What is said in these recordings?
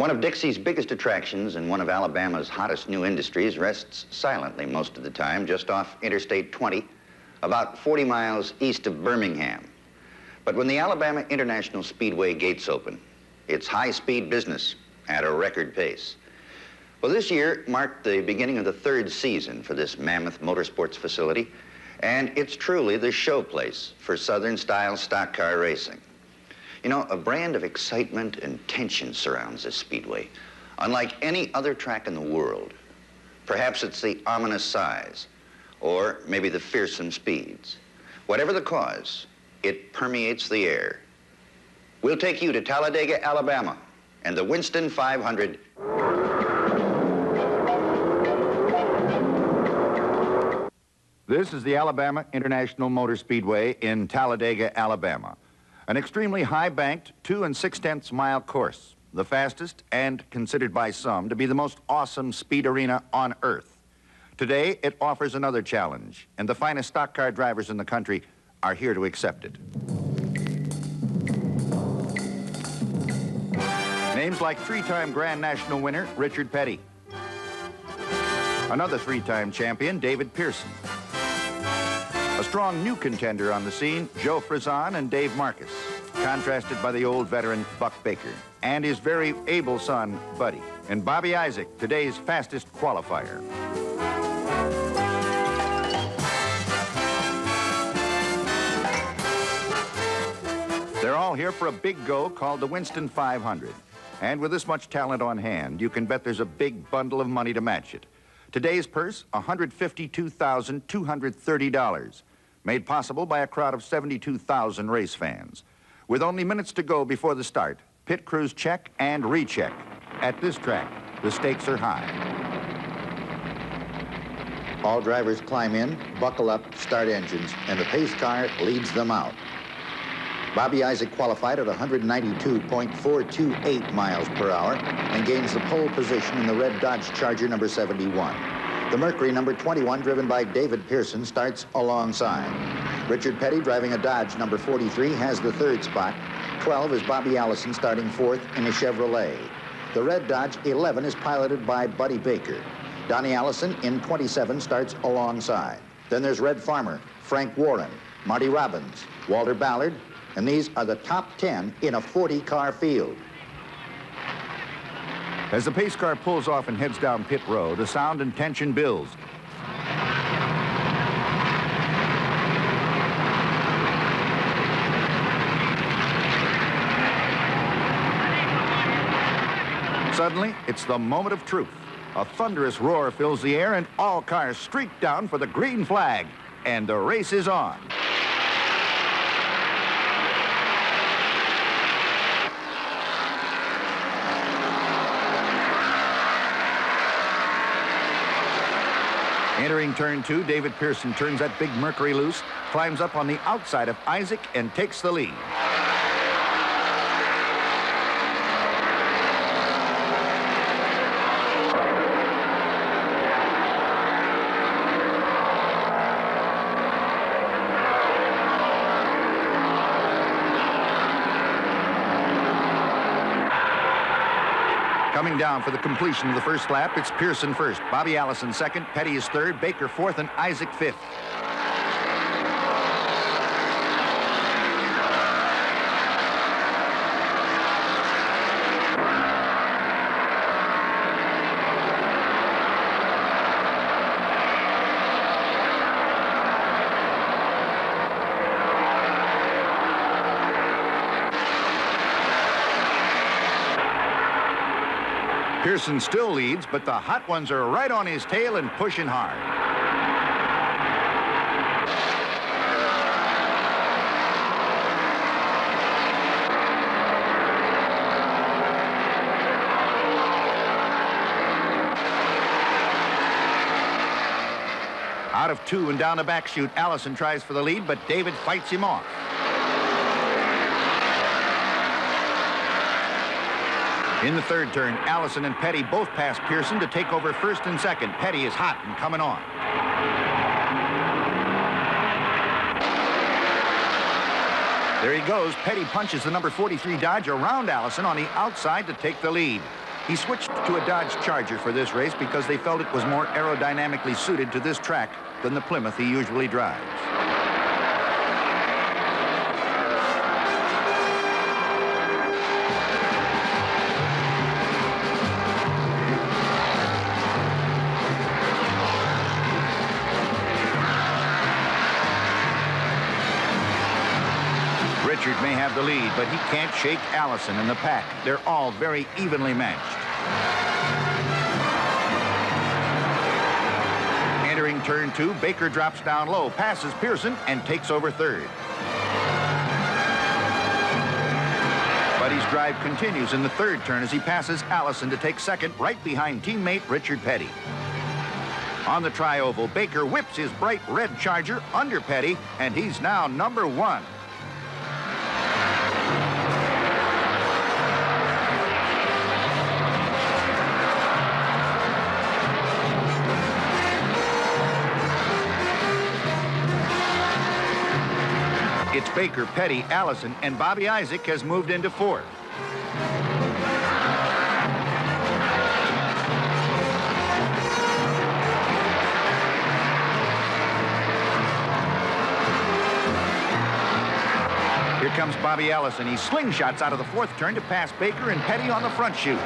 One of Dixie's biggest attractions and one of Alabama's hottest new industries rests silently most of the time just off Interstate 20, about 40 miles east of Birmingham. But when the Alabama International Speedway gates open, it's high-speed business at a record pace. Well, this year marked the beginning of the third season for this mammoth motorsports facility, and it's truly the showplace for Southern-style stock car racing. You know, a brand of excitement and tension surrounds this speedway, unlike any other track in the world. Perhaps it's the ominous size, or maybe the fearsome speeds. Whatever the cause, it permeates the air. We'll take you to Talladega, Alabama, and the Winston 500. This is the Alabama International Motor Speedway in Talladega, Alabama. An extremely high-banked 2 6/10 mile course, the fastest and considered by some to be the most awesome speed arena on earth. Today, it offers another challenge, and the finest stock car drivers in the country are here to accept it. Names like three-time Grand National winner Richard Petty, another three-time champion David Pearson, a strong new contender on the scene, Joe Frizon and Dave Marcus, contrasted by the old veteran Buck Baker, and his very able son, Buddy, and Bobby Isaac, today's fastest qualifier. They're all here for a big go called the Winston 500. And with this much talent on hand, you can bet there's a big bundle of money to match it. Today's purse, $152,230. Made possible by a crowd of 72,000 race fans. With only minutes to go before the start, pit crews check and recheck. At this track, the stakes are high. All drivers climb in, buckle up, start engines, and the pace car leads them out. Bobby Isaac qualified at 192.428 miles per hour and gains the pole position in the red Dodge Charger number 71. The Mercury number 21, driven by David Pearson, starts alongside. Richard Petty, driving a Dodge number 43, has the third spot. 12 is Bobby Allison, starting fourth in a Chevrolet. The red Dodge 11 is piloted by Buddy Baker. Donnie Allison in 27 starts alongside. Then there's Red Farmer, Frank Warren, Marty Robbins, Walter Ballard, and these are the top 10 in a 40-car field. As the pace car pulls off and heads down pit road, the sound and tension builds. Suddenly, it's the moment of truth. A thunderous roar fills the air, and all cars streak down for the green flag, and the race is on. Entering turn 2, David Pearson turns that big Mercury loose, climbs up on the outside of Isaac, and takes the lead. Coming down for the completion of the first lap, it's Pearson first, Bobby Allison second, Petty is third, Baker fourth, and Isaac fifth. Pearson still leads, but the hot ones are right on his tail and pushing hard. Out of 2 and down the back chute, Allison tries for the lead, but David fights him off. In the third turn, Allison and Petty both pass Pearson to take over first and second. Petty is hot and coming on. There he goes. Petty punches the number 43 Dodge around Allison on the outside to take the lead. He switched to a Dodge Charger for this race because they felt it was more aerodynamically suited to this track than the Plymouth he usually drives. Richard may have the lead, but he can't shake Allison in the pack. They're all very evenly matched. Entering turn 2, Baker drops down low, passes Pearson, and takes over third. Buddy's drive continues in the third turn as he passes Allison to take second, right behind teammate Richard Petty. On the tri-oval, Baker whips his bright red Charger under Petty, and he's now number 1. It's Baker, Petty, Allison, and Bobby Isaac has moved into 4th. Here comes Bobby Allison. He slingshots out of the 4th turn to pass Baker and Petty on the front chute.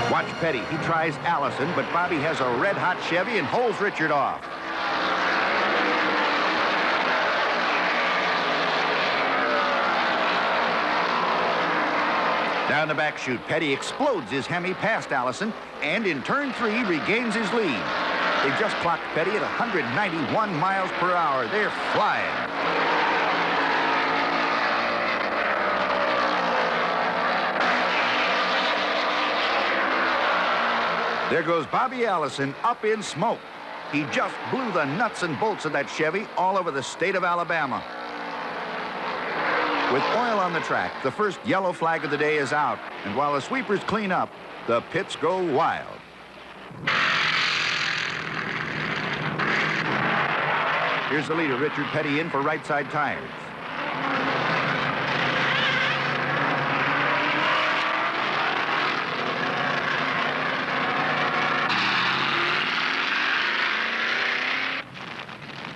Watch Petty. He tries Allison, but Bobby has a red-hot Chevy and holds Richard off. Down the back chute, Petty explodes his Hemi past Allison, and in turn 3 regains his lead. They just clocked Petty at 191 miles per hour. They're flying. There goes Bobby Allison up in smoke. He just blew the nuts and bolts of that Chevy all over the state of Alabama. With oil on the track, the first yellow flag of the day is out. And while the sweepers clean up, the pits go wild. Here's the leader, Richard Petty, in for right side tires.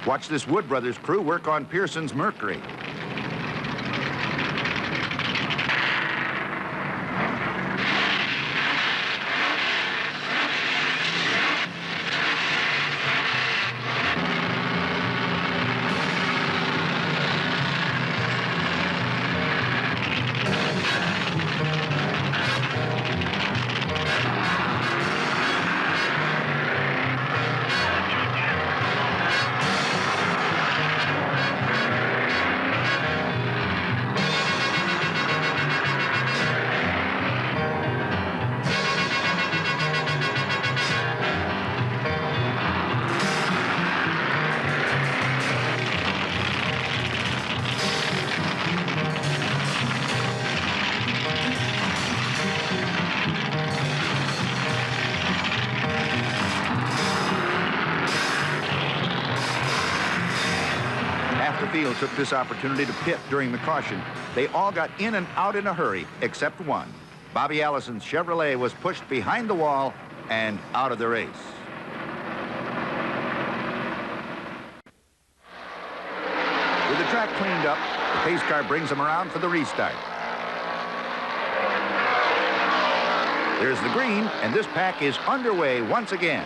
Watch this Wood Brothers crew work on Pearson's Mercury. Field took this opportunity to pit during the caution. They all got in and out in a hurry, except one. Bobby Allison's Chevrolet was pushed behind the wall and out of the race. With the track cleaned up, the pace car brings them around for the restart. There's the green, and this pack is underway once again.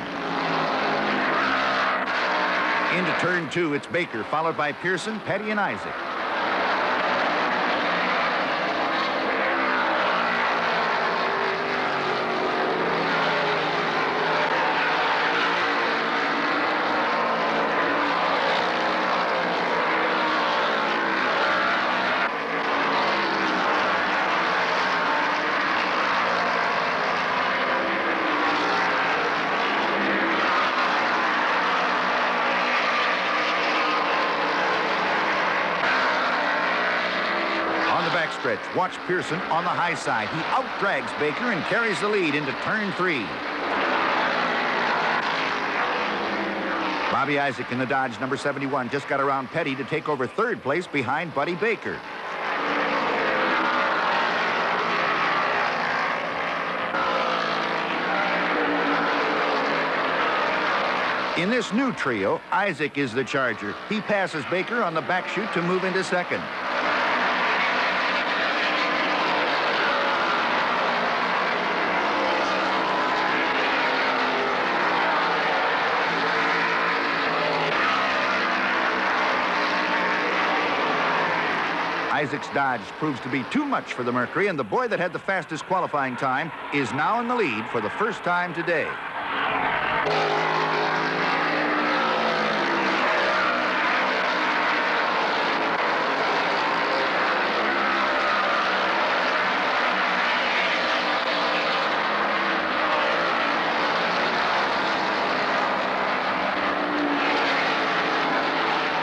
Into turn 2, it's Baker, followed by Pearson, Petty, and Isaac. Watch Pearson on the high side. He outdrags Baker and carries the lead into turn 3. Bobby Isaac in the Dodge number 71 just got around Petty to take over third place behind Buddy Baker. In this new trio, Isaac is the charger. He passes Baker on the back chute to move into second. Isaac's Dodge proves to be too much for the Mercury, and the boy that had the fastest qualifying time is now in the lead for the first time today.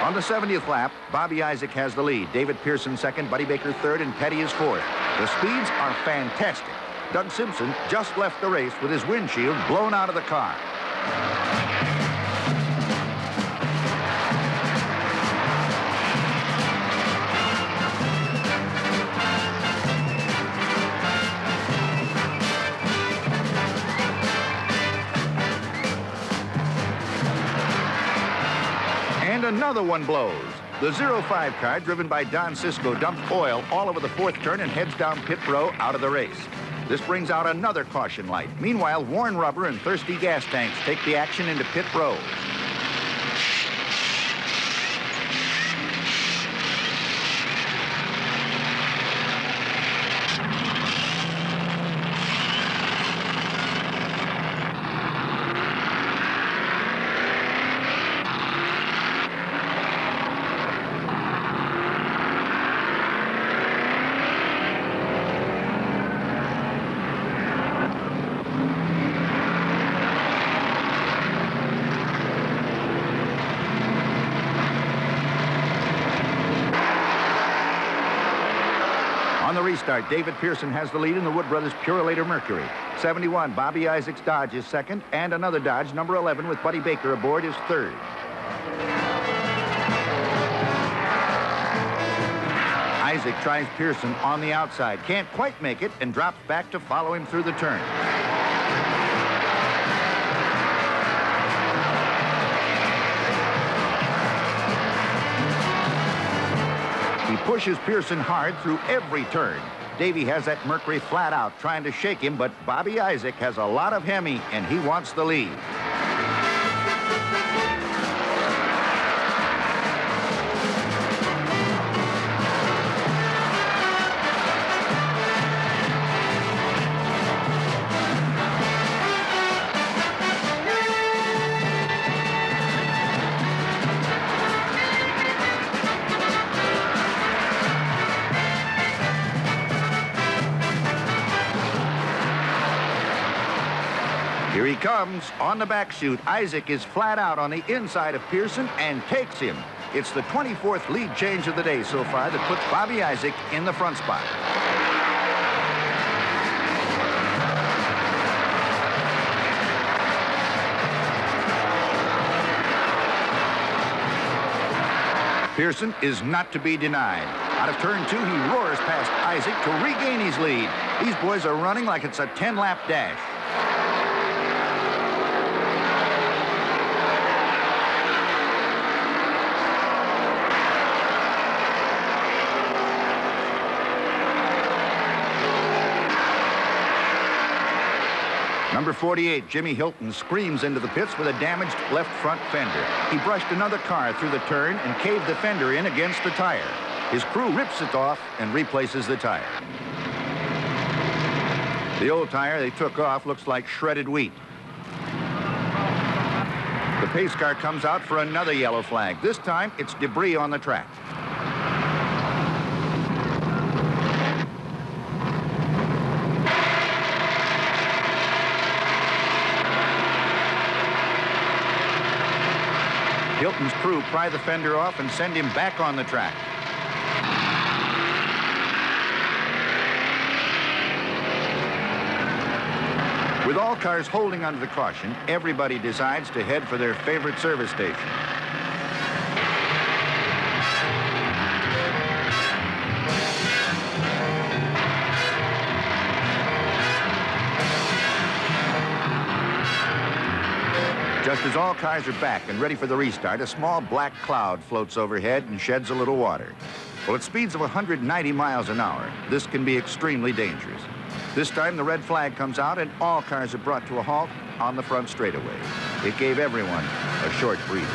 On the 70th lap, Bobby Isaac has the lead. David Pearson second, Buddy Baker third, and Petty is fourth. The speeds are fantastic. Doug Simpson just left the race with his windshield blown out of the car. And another one blows. The 05 car, driven by Don Cisco, dumped oil all over the fourth turn and heads down pit row out of the race. This brings out another caution light. Meanwhile, worn rubber and thirsty gas tanks take the action into pit row. On the restart, David Pearson has the lead in the Wood Brothers Purolator Mercury. 71, Bobby Isaac's Dodge is second, and another Dodge, number 11, with Buddy Baker aboard, is third. Isaac tries Pearson on the outside, can't quite make it, and drops back to follow him through the turn. He pushes Pearson hard through every turn. Davey has that Mercury flat out trying to shake him, but Bobby Isaac has a lot of Hemi, and he wants the lead. Here he comes on the back chute. Isaac is flat out on the inside of Pearson and takes him. It's the 24th lead change of the day so far that puts Bobby Isaac in the front spot. Pearson is not to be denied. Out of turn 2, he roars past Isaac to regain his lead. These boys are running like it's a 10-lap dash. Number 48, Jimmy Hilton, screams into the pits with a damaged left front fender. He brushed another car through the turn and caved the fender in against the tire. His crew rips it off and replaces the tire. The old tire they took off looks like shredded wheat. The pace car comes out for another yellow flag. This time, it's debris on the track. Hilton's crew pry the fender off and send him back on the track. With all cars holding onto the caution, everybody decides to head for their favorite service station. Just as all cars are back and ready for the restart, a small black cloud floats overhead and sheds a little water. Well, at speeds of 190 miles an hour, this can be extremely dangerous. This time, the red flag comes out and all cars are brought to a halt on the front straightaway. It gave everyone a short breather.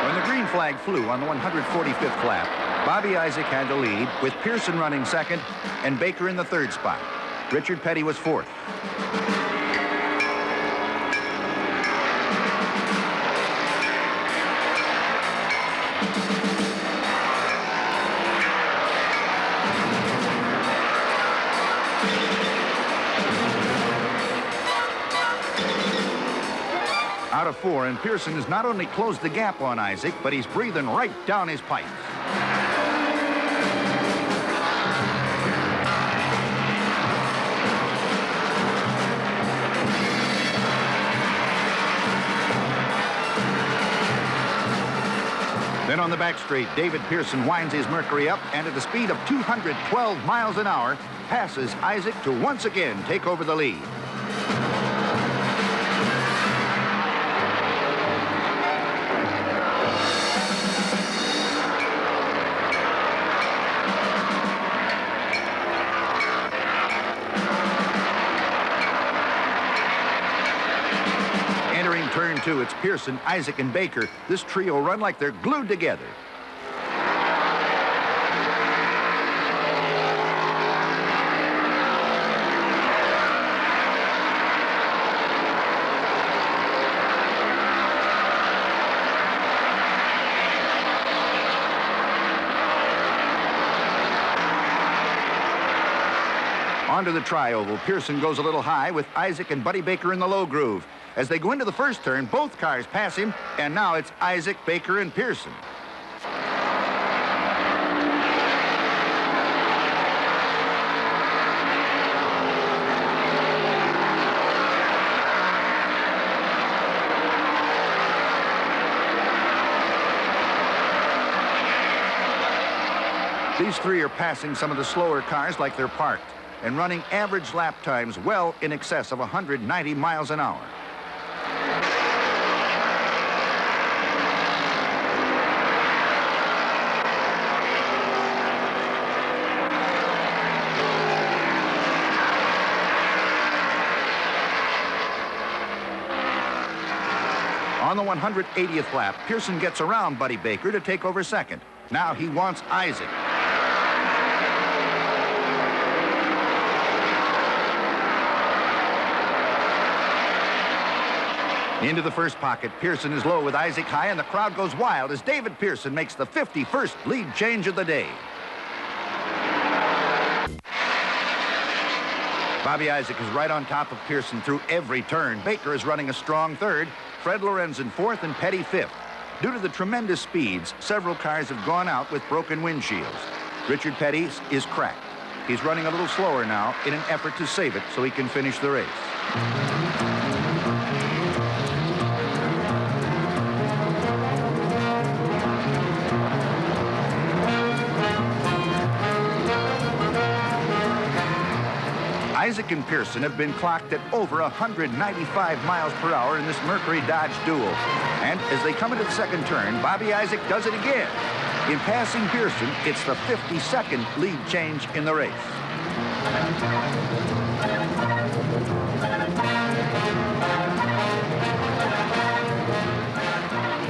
When the green flag flew on the 145th lap, Bobby Isaac had the lead, with Pearson running second and Baker in the third spot. Richard Petty was fourth. Out of four, and Pearson has not only closed the gap on Isaac, but he's breathing right down his pipes. Then on the back straight, David Pearson winds his Mercury up and at the speed of 212 miles an hour, passes Isaac to once again take over the lead. Turn two, it's Pearson, Isaac, and Baker. This trio run like they're glued together. Onto the tri-oval, Pearson goes a little high with Isaac and Buddy Baker in the low groove. As they go into the first turn, both cars pass him, and now it's Isaac, Baker, and Pearson. These three are passing some of the slower cars like they're parked and running average lap times well in excess of 190 miles an hour. On the 180th lap, Pearson gets around Buddy Baker to take over second. Now he wants Isaac. Into the first pocket, Pearson is low with Isaac high, and the crowd goes wild as David Pearson makes the 51st lead change of the day. Bobby Isaac is right on top of Pearson through every turn. Baker is running a strong third, Fred Lorenzen fourth, and Petty fifth. Due to the tremendous speeds, several cars have gone out with broken windshields. Richard Petty is cracked. He's running a little slower now in an effort to save it so he can finish the race. Isaac and Pearson have been clocked at over 195 miles per hour in this Mercury-Dodge duel. And as they come into the second turn, Bobby Isaac does it again. In passing Pearson, it's the 52nd lead change in the race.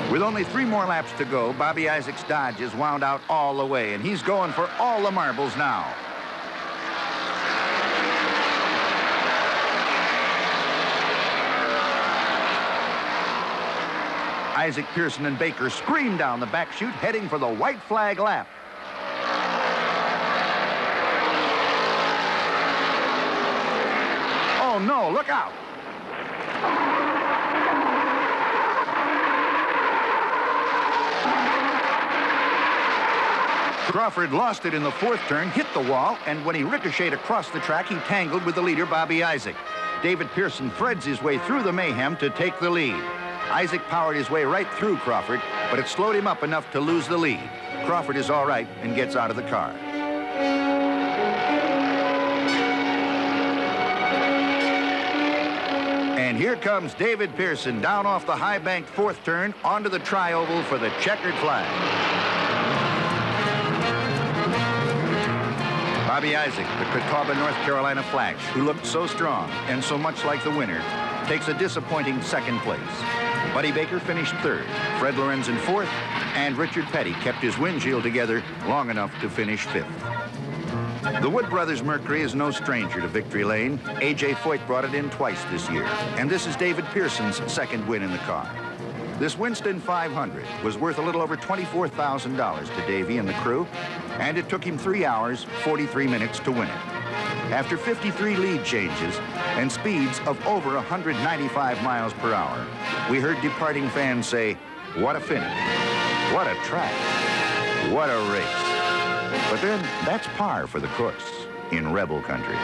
With only 3 more laps to go, Bobby Isaac's Dodge is wound out all the way, and he's going for all the marbles now. Isaac, Pearson, and Baker scream down the back chute, heading for the white flag lap. Oh, no, look out. Crawford lost it in the fourth turn, hit the wall, and when he ricocheted across the track, he tangled with the leader, Bobby Isaac. David Pearson threads his way through the mayhem to take the lead. Isaac powered his way right through Crawford, but it slowed him up enough to lose the lead. Crawford is all right and gets out of the car. And here comes David Pearson down off the high-banked fourth turn onto the tri-oval for the checkered flag. Bobby Isaac, the Catawba, North Carolina Flash, who looked so strong and so much like the winner, takes a disappointing second place. Buddy Baker finished third, Fred Lorenz in fourth, and Richard Petty kept his windshield together long enough to finish fifth. The Wood Brothers Mercury is no stranger to victory lane. A.J. Foyt brought it in twice this year, and this is David Pearson's second win in the car. This Winston 500 was worth a little over $24,000 to Davey and the crew, and it took him 3 hours, 43 minutes to win it. After 53 lead changes and speeds of over 195 miles per hour, we heard departing fans say, "What a finish, what a track, what a race." But then that's par for the course in Rebel Country.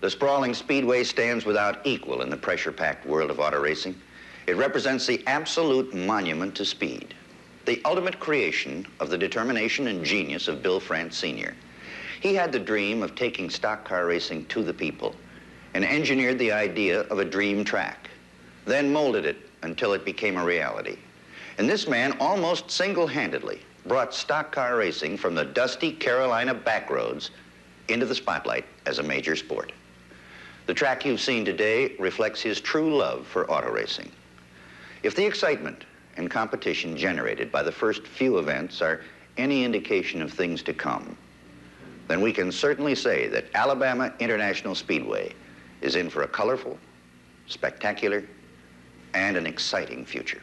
The sprawling Speedway stands without equal in the pressure-packed world of auto racing. It represents the absolute monument to speed, the ultimate creation of the determination and genius of Bill France Sr. He had the dream of taking stock car racing to the people and engineered the idea of a dream track, then molded it until it became a reality. And this man almost single-handedly brought stock car racing from the dusty Carolina backroads into the spotlight as a major sport. The track you've seen today reflects his true love for auto racing. If the excitement and competition generated by the first few events are any indication of things to come, then we can certainly say that Alabama International Speedway is in for a colorful, spectacular, and an exciting future.